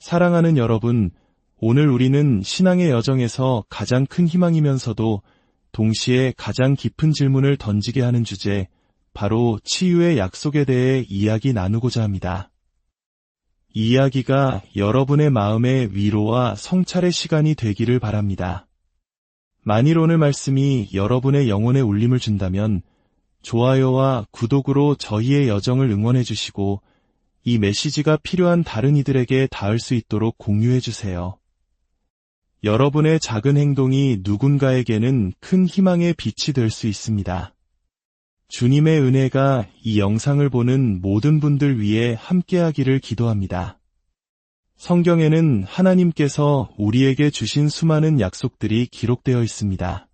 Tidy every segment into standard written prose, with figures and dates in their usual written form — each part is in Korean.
사랑하는 여러분, 오늘 우리는 신앙의 여정에서 가장 큰 희망이면서도 동시에 가장 깊은 질문을 던지게 하는 주제, 바로 치유의 약속에 대해 이야기 나누고자 합니다. 이 이야기가 여러분의 마음의 위로와 성찰의 시간이 되기를 바랍니다. 만일 오늘 말씀이 여러분의 영혼에 울림을 준다면 좋아요와 구독으로 저희의 여정을 응원해 주시고 이 메시지가 필요한 다른 이들에게 닿을 수 있도록 공유해 주세요. 여러분의 작은 행동이 누군가에게는 큰 희망의 빛이 될 수 있습니다. 주님의 은혜가 이 영상을 보는 모든 분들 위해 함께하기를 기도합니다. 성경에는 하나님께서 우리에게 주신 수많은 약속들이 기록되어 있습니다.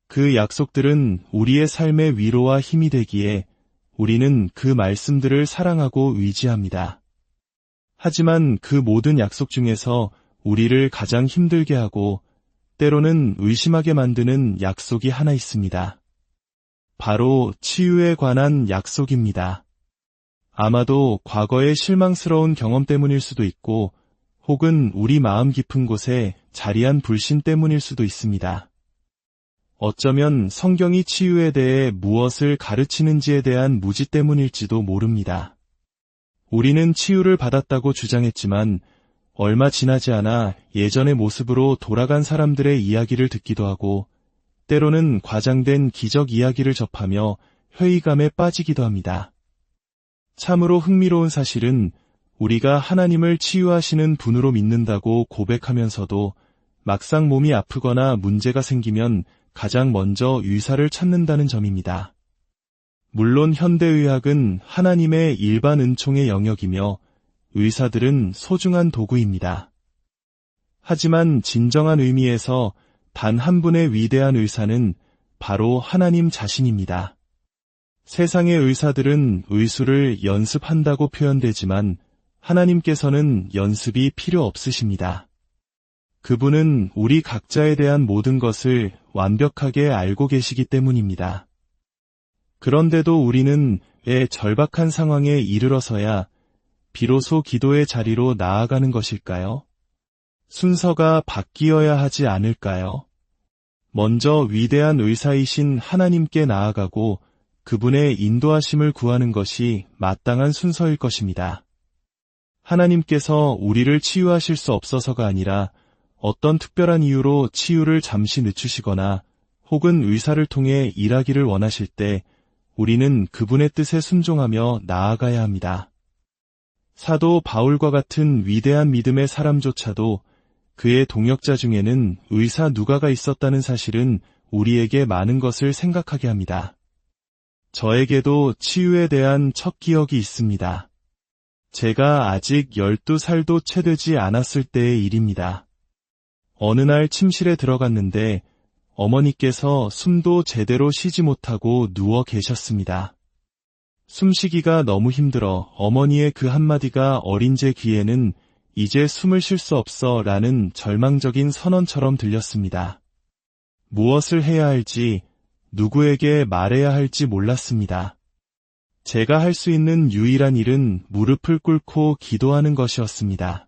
그 약속들은 우리의 삶의 위로와 힘이 되기에 우리는 그 말씀들을 사랑하고 의지합니다. 하지만 그 모든 약속 중에서 우리를 가장 힘들게 하고 때로는 의심하게 만드는 약속이 하나 있습니다. 바로 치유에 관한 약속입니다. 아마도 과거의 실망스러운 경험 때문일 수도 있고 혹은 우리 마음 깊은 곳에 자리한 불신 때문일 수도 있습니다. 어쩌면 성경이 치유에 대해 무엇을 가르치는지에 대한 무지 때문일지도 모릅니다. 우리는 치유를 받았다고 주장했지만 얼마 지나지 않아 예전의 모습으로 돌아간 사람들의 이야기를 듣기도 하고 때로는 과장된 기적 이야기를 접하며 회의감에 빠지기도 합니다. 참으로 흥미로운 사실은 우리가 하나님을 치유하시는 분으로 믿는다고 고백하면서도 막상 몸이 아프거나 문제가 생기면 가장 먼저 의사를 찾는다는 점입니다. 물론 현대의학은 하나님의 일반 은총의 영역이며 의사들은 소중한 도구입니다. 하지만 진정한 의미에서 단 한 분의 위대한 의사는 바로 하나님 자신입니다. 세상의 의사들은 의술을 연습한다고 표현되지만 하나님께서는 연습이 필요 없으십니다. 그분은 우리 각자에 대한 모든 것을 완벽하게 알고 계시기 때문입니다. 그런데도 우리는 왜 절박한 상황에 이르러서야 비로소 기도의 자리로 나아가는 것일까요? 순서가 바뀌어야 하지 않을까요? 먼저 위대한 의사이신 하나님께 나아가고 그분의 인도하심을 구하는 것이 마땅한 순서일 것입니다. 하나님께서 우리를 치유하실 수 없어서가 아니라 어떤 특별한 이유로 치유를 잠시 늦추시거나 혹은 의사를 통해 일하기를 원하실 때 우리는 그분의 뜻에 순종하며 나아가야 합니다. 사도 바울과 같은 위대한 믿음의 사람조차도 그의 동역자 중에는 의사 누가가 있었다는 사실은 우리에게 많은 것을 생각하게 합니다. 저에게도 치유에 대한 첫 기억이 있습니다. 제가 아직 12살도 채 되지 않았을 때의 일입니다. 어느 날 침실에 들어갔는데 어머니께서 숨도 제대로 쉬지 못하고 누워 계셨습니다. 숨쉬기가 너무 힘들어 어머니의 그 한마디가 어린 제 귀에는 이제 숨을 쉴 수 없어 라는 절망적인 선언처럼 들렸습니다. 무엇을 해야 할지, 누구에게 말해야 할지 몰랐습니다. 제가 할 수 있는 유일한 일은 무릎을 꿇고 기도하는 것이었습니다.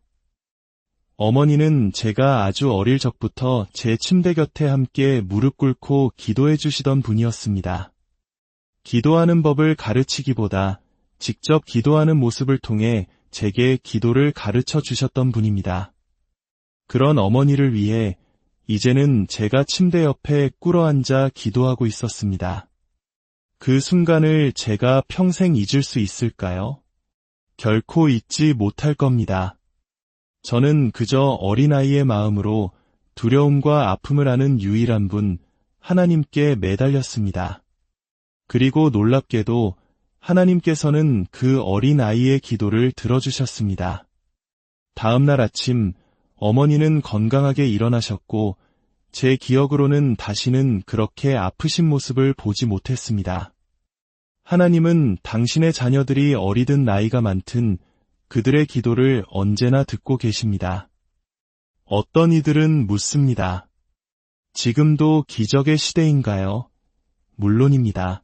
어머니는 제가 아주 어릴 적부터 제 침대 곁에 함께 무릎 꿇고 기도해 주시던 분이었습니다. 기도하는 법을 가르치기보다 직접 기도하는 모습을 통해 제게 기도를 가르쳐 주셨던 분입니다. 그런 어머니를 위해 이제는 제가 침대 옆에 꿇어앉아 기도하고 있었습니다. 그 순간을 제가 평생 잊을 수 있을까요? 결코 잊지 못할 겁니다. 저는 그저 어린아이의 마음으로 두려움과 아픔을 아는 유일한 분, 하나님께 매달렸습니다. 그리고 놀랍게도 하나님께서는 그 어린아이의 기도를 들어주셨습니다. 다음 날 아침 어머니는 건강하게 일어나셨고 제 기억으로는 다시는 그렇게 아프신 모습을 보지 못했습니다. 하나님은 당신의 자녀들이 어리든 나이가 많든 그들의 기도를 언제나 듣고 계십니다. 어떤 이들은 묻습니다. 지금도 기적의 시대인가요? 물론입니다.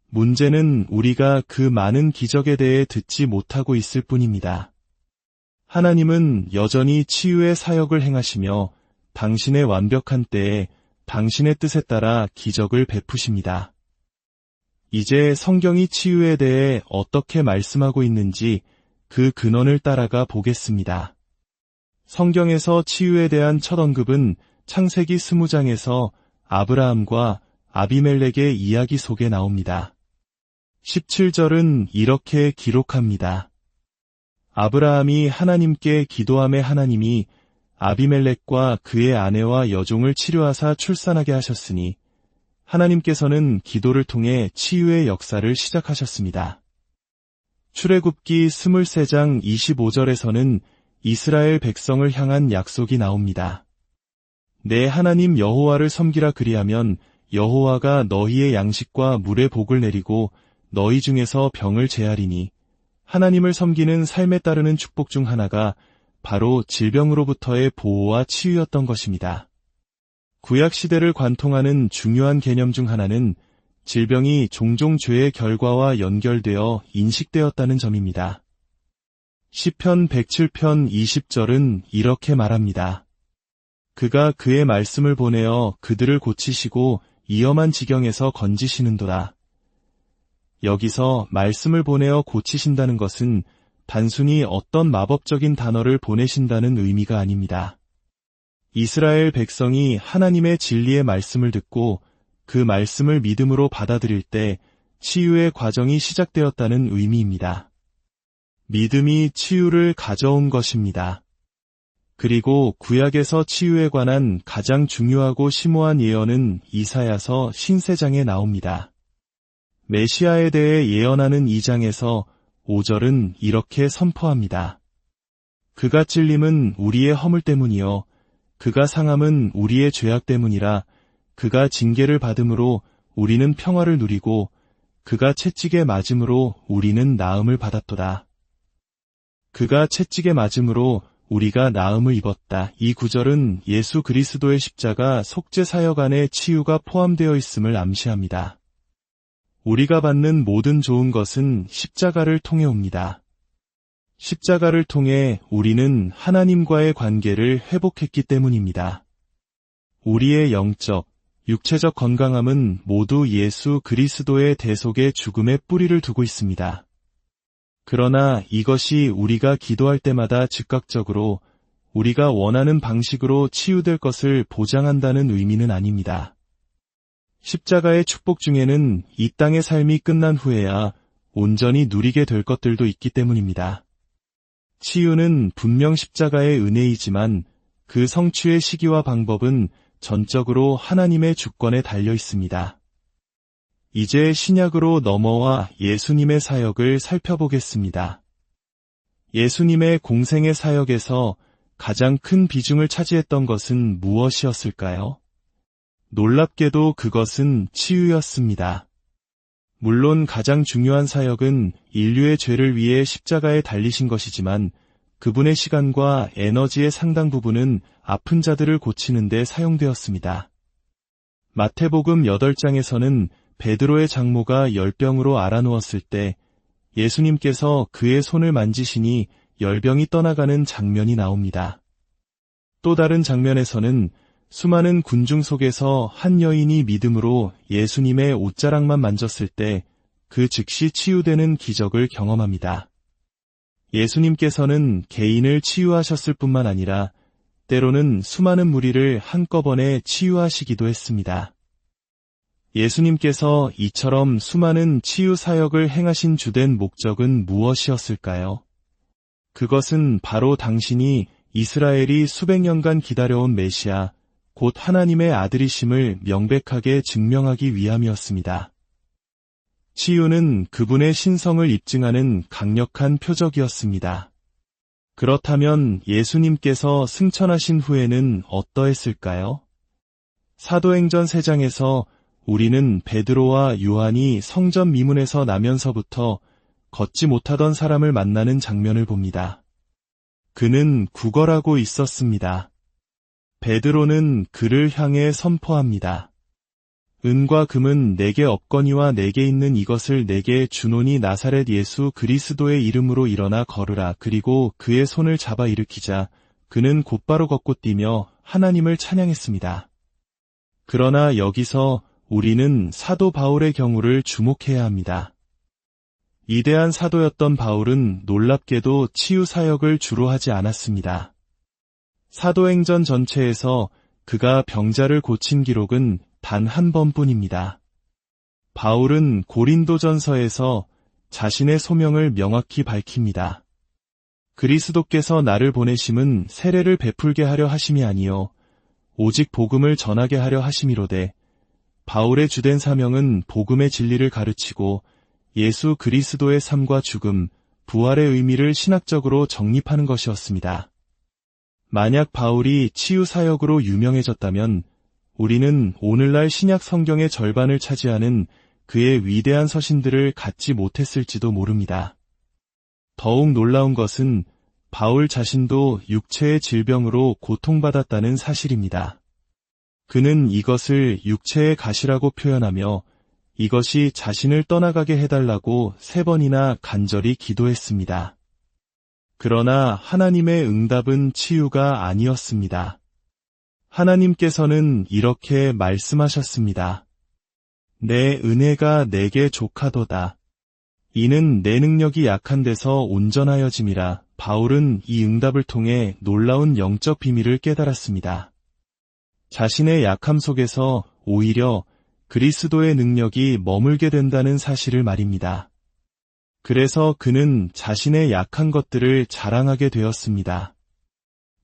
문제는 우리가 그 많은 기적에 대해 듣지 못하고 있을 뿐입니다. 하나님은 여전히 치유의 사역을 행하시며 당신의 완벽한 때에 당신의 뜻에 따라 기적을 베푸십니다. 이제 성경이 치유에 대해 어떻게 말씀하고 있는지 그 근원을 따라가 보겠습니다. 성경에서 치유에 대한 첫 언급은 창세기 20장에서 아브라함과 아비멜렉의 이야기 속에 나옵니다. 17절은 이렇게 기록합니다. 아브라함이 하나님께 기도하매 하나님이 아비멜렉과 그의 아내와 여종을 치료하사 출산하게 하셨으니 하나님께서는 기도를 통해 치유의 역사를 시작하셨습니다. 출애굽기 23장 25절에서는 이스라엘 백성을 향한 약속이 나옵니다. 내 하나님 여호와를 섬기라 그리하면 여호와가 너희의 양식과 물의 복을 내리고 너희 중에서 병을 제하리니 하나님을 섬기는 삶에 따르는 축복 중 하나가 바로 질병으로부터의 보호와 치유였던 것입니다. 구약시대를 관통하는 중요한 개념 중 하나는 질병이 종종 죄의 결과와 연결되어 인식되었다는 점입니다. 시편 107편 20절은 이렇게 말합니다. 그가 그의 말씀을 보내어 그들을 고치시고 위험한 지경에서 건지시는도다. 여기서 말씀을 보내어 고치신다는 것은 단순히 어떤 마법적인 단어를 보내신다는 의미가 아닙니다. 이스라엘 백성이 하나님의 진리의 말씀을 듣고 그 말씀을 믿음으로 받아들일 때 치유의 과정이 시작되었다는 의미입니다. 믿음이 치유를 가져온 것입니다. 그리고 구약에서 치유에 관한 가장 중요하고 심오한 예언은 이사야서 신세장에 나옵니다. 메시아에 대해 예언하는 2장에서 5절은 이렇게 선포합니다. 그가 찔림은 우리의 허물 때문이요 그가 상함은 우리의 죄악 때문이라 그가 징계를 받음으로 우리는 평화를 누리고 그가 채찍에 맞음으로 우리는 나음을 받았도다. 그가 채찍에 맞음으로 우리가 나음을 입었다. 이 구절은 예수 그리스도의 십자가 속죄 사역 안에 치유가 포함되어 있음을 암시합니다. 우리가 받는 모든 좋은 것은 십자가를 통해 옵니다. 십자가를 통해 우리는 하나님과의 관계를 회복했기 때문입니다. 우리의 영적, 육체적 건강함은 모두 예수 그리스도의 대속의 죽음에 뿌리를 두고 있습니다. 그러나 이것이 우리가 기도할 때마다 즉각적으로 우리가 원하는 방식으로 치유될 것을 보장한다는 의미는 아닙니다. 십자가의 축복 중에는 이 땅의 삶이 끝난 후에야 온전히 누리게 될 것들도 있기 때문입니다. 치유는 분명 십자가의 은혜이지만 그 성취의 시기와 방법은 전적으로 하나님의 주권에 달려 있습니다. 이제 신약으로 넘어와 예수님의 사역을 살펴보겠습니다. 예수님의 공생의 사역에서 가장 큰 비중을 차지했던 것은 무엇이었을까요? 놀랍게도 그것은 치유였습니다. 물론 가장 중요한 사역은 인류의 죄를 위해 십자가에 달리신 것이지만 그분의 시간과 에너지의 상당 부분은 아픈 자들을 고치는 데 사용되었습니다. 마태복음 8장에서는 베드로의 장모가 열병으로 앓아누웠을 때 예수님께서 그의 손을 만지시니 열병이 떠나가는 장면이 나옵니다. 또 다른 장면에서는 수많은 군중 속에서 한 여인이 믿음으로 예수님의 옷자락만 만졌을 때 그 즉시 치유되는 기적을 경험합니다. 예수님께서는 개인을 치유하셨을 뿐만 아니라 때로는 수많은 무리를 한꺼번에 치유하시기도 했습니다. 예수님께서 이처럼 수많은 치유 사역을 행하신 주된 목적은 무엇이었을까요? 그것은 바로 당신이 이스라엘이 수백 년간 기다려온 메시아, 곧 하나님의 아들이심을 명백하게 증명하기 위함이었습니다. 치유는 그분의 신성을 입증하는 강력한 표적이었습니다. 그렇다면 예수님께서 승천하신 후에는 어떠했을까요? 사도행전 3장에서 우리는 베드로와 요한이 성전 미문에서 나면서부터 걷지 못하던 사람을 만나는 장면을 봅니다. 그는 구걸하고 있었습니다. 베드로는 그를 향해 선포합니다. 은과 금은 내게 없거니와 내게 있는 이것을 내게 주노니 나사렛 예수 그리스도의 이름으로 일어나 걸으라. 그리고 그의 손을 잡아 일으키자 그는 곧바로 걷고 뛰며 하나님을 찬양했습니다. 그러나 여기서 우리는 사도 바울의 경우를 주목해야 합니다. 위대한 사도였던 바울은 놀랍게도 치유 사역을 주로 하지 않았습니다. 사도행전 전체에서 그가 병자를 고친 기록은 단 한 번뿐입니다. 바울은 고린도전서에서 자신의 소명을 명확히 밝힙니다. 그리스도께서 나를 보내심은 세례를 베풀게 하려 하심이 아니요 오직 복음을 전하게 하려 하심이로되 바울의 주된 사명은 복음의 진리를 가르치고 예수 그리스도의 삶과 죽음, 부활의 의미를 신학적으로 정립하는 것이었습니다. 만약 바울이 치유 사역으로 유명해졌다면 우리는 오늘날 신약 성경의 절반을 차지하는 그의 위대한 서신들을 갖지 못했을지도 모릅니다. 더욱 놀라운 것은 바울 자신도 육체의 질병으로 고통받았다는 사실입니다. 그는 이것을 육체의 가시라고 표현하며 이것이 자신을 떠나가게 해달라고 3번이나 간절히 기도했습니다. 그러나 하나님의 응답은 치유가 아니었습니다. 하나님께서는 이렇게 말씀하셨습니다. 내 은혜가 내게 족하도다. 이는 내 능력이 약한 데서 온전하여짐이라. 바울은 이 응답을 통해 놀라운 영적 비밀을 깨달았습니다. 자신의 약함 속에서 오히려 그리스도의 능력이 머물게 된다는 사실을 말입니다. 그래서 그는 자신의 약한 것들을 자랑하게 되었습니다.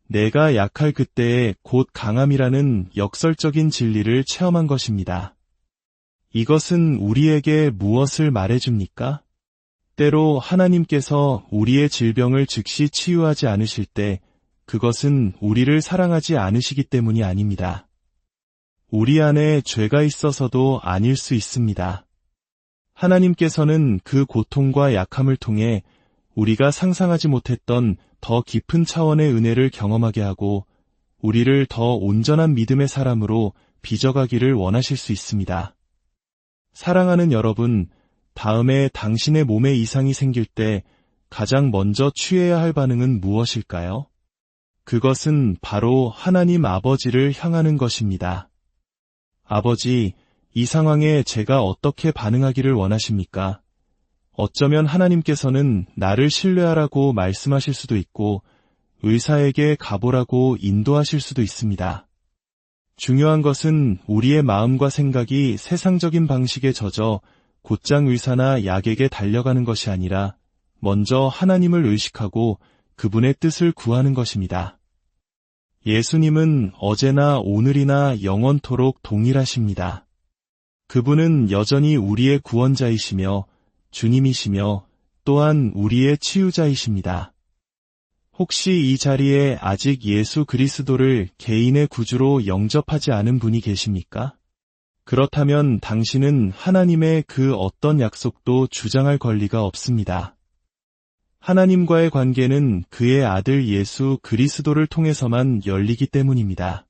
내가 약할 그때에 곧 강함이라는 역설적인 진리를 체험한 것입니다. 이것은 우리에게 무엇을 말해줍니까? 때로 하나님께서 우리의 질병을 즉시 치유하지 않으실 때 그것은 우리를 사랑하지 않으시기 때문이 아닙니다. 우리 안에 죄가 있어서도 아닐 수 있습니다. 하나님께서는 그 고통과 약함을 통해 우리가 상상하지 못했던 더 깊은 차원의 은혜를 경험하게 하고 우리를 더 온전한 믿음의 사람으로 빚어가기를 원하실 수 있습니다. 사랑하는 여러분, 다음에 당신의 몸에 이상이 생길 때 가장 먼저 취해야 할 반응은 무엇일까요? 그것은 바로 하나님 아버지를 향하는 것입니다. 아버지, 이 상황에 제가 어떻게 반응하기를 원하십니까? 어쩌면 하나님께서는 나를 신뢰하라고 말씀하실 수도 있고 의사에게 가보라고 인도하실 수도 있습니다. 중요한 것은 우리의 마음과 생각이 세상적인 방식에 젖어 곧장 의사나 약에게 달려가는 것이 아니라 먼저 하나님을 의식하고 그분의 뜻을 구하는 것입니다. 예수님은 어제나 오늘이나 영원토록 동일하십니다. 그분은 여전히 우리의 구원자이시며 주님이시며 또한 우리의 치유자이십니다. 혹시 이 자리에 아직 예수 그리스도를 개인의 구주로 영접하지 않은 분이 계십니까? 그렇다면 당신은 하나님의 그 어떤 약속도 주장할 권리가 없습니다. 하나님과의 관계는 그의 아들 예수 그리스도를 통해서만 열리기 때문입니다.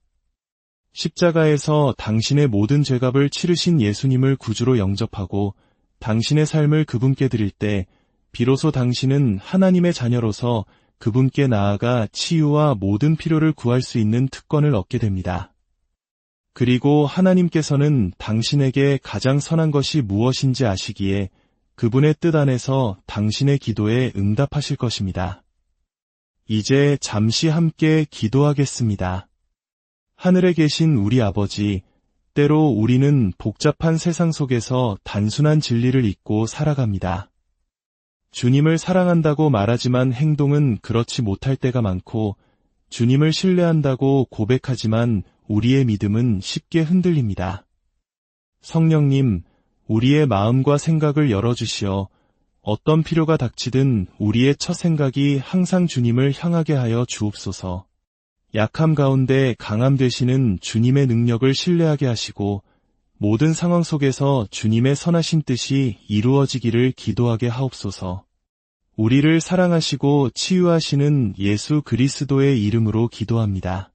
십자가에서 당신의 모든 죄값을 치르신 예수님을 구주로 영접하고 당신의 삶을 그분께 드릴 때 비로소 당신은 하나님의 자녀로서 그분께 나아가 치유와 모든 필요를 구할 수 있는 특권을 얻게 됩니다. 그리고 하나님께서는 당신에게 가장 선한 것이 무엇인지 아시기에 그분의 뜻 안에서 당신의 기도에 응답하실 것입니다. 이제 잠시 함께 기도하겠습니다. 하늘에 계신 우리 아버지, 때로 우리는 복잡한 세상 속에서 단순한 진리를 잊고 살아갑니다. 주님을 사랑한다고 말하지만 행동은 그렇지 못할 때가 많고 주님을 신뢰한다고 고백하지만 우리의 믿음은 쉽게 흔들립니다. 성령님, 우리의 마음과 생각을 열어주시어 어떤 필요가 닥치든 우리의 첫 생각이 항상 주님을 향하게 하여 주옵소서. 약함 가운데 강함 되시는 주님의 능력을 신뢰하게 하시고 모든 상황 속에서 주님의 선하신 뜻이 이루어지기를 기도하게 하옵소서. 우리를 사랑하시고 치유하시는 예수 그리스도의 이름으로 기도합니다.